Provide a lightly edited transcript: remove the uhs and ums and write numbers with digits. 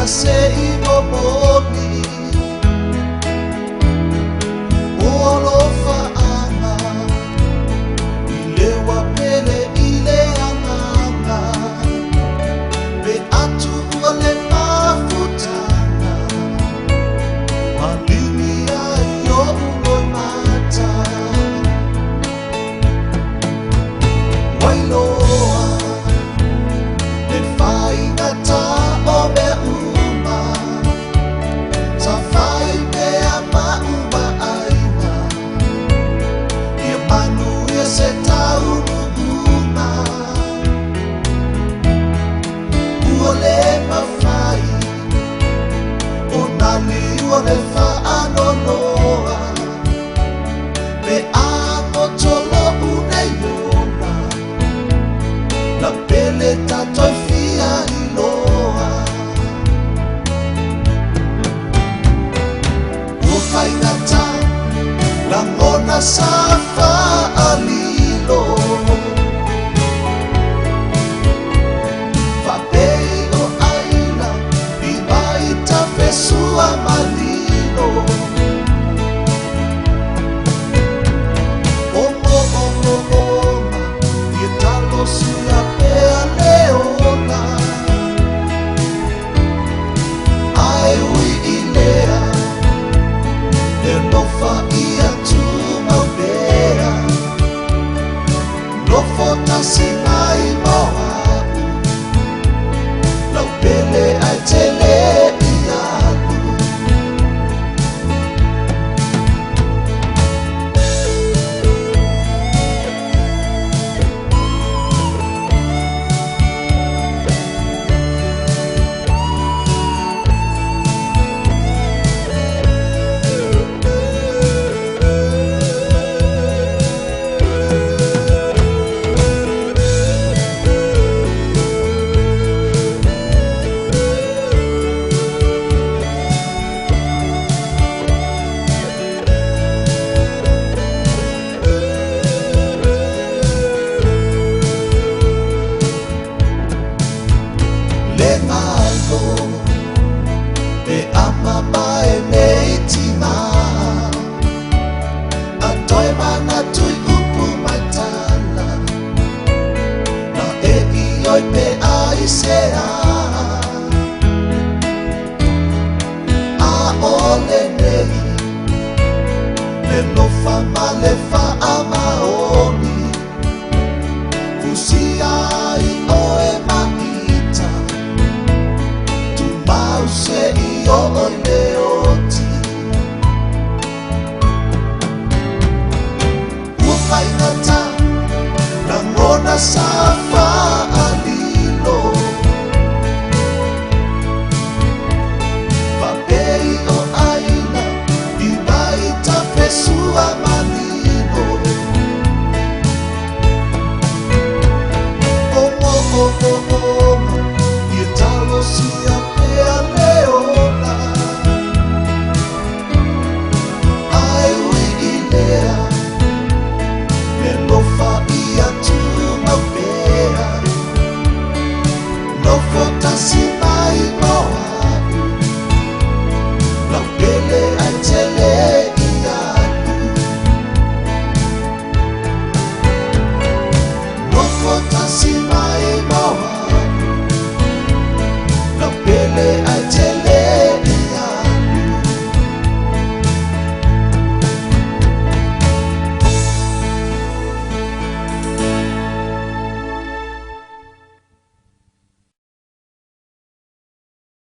sei momoni Olofa ana Ilewa pele ile anganga Be atu wale mafutana Malini ayo uloy mata Wailoa Le fai ngata obe uma Sa fai me ama uma aina Ia manu ia se tau uma Uole mawhai O nani uole whaano noa Me ako tolo unei ona Na pele tatoi fia iloa Ufai ngata Langona safa alilo Fapei o aila Ibaita pesua malilo Omo omo oma Ietalo suya pea leona Ai ui ilea E nofa ia tuma bea Nofo tasinai moaku Lau pele ai tele iaku Le malo E ama mai nei tina Atoi mana tui upu mai tala Na e ioi pe ai sea A ole nei Le lofa ma le fa amaoni Fusi ai oe maita Se io le oti Ufai ngata Langona safa alilo Fapei o aina Ibaita pesua malino Omo omo omo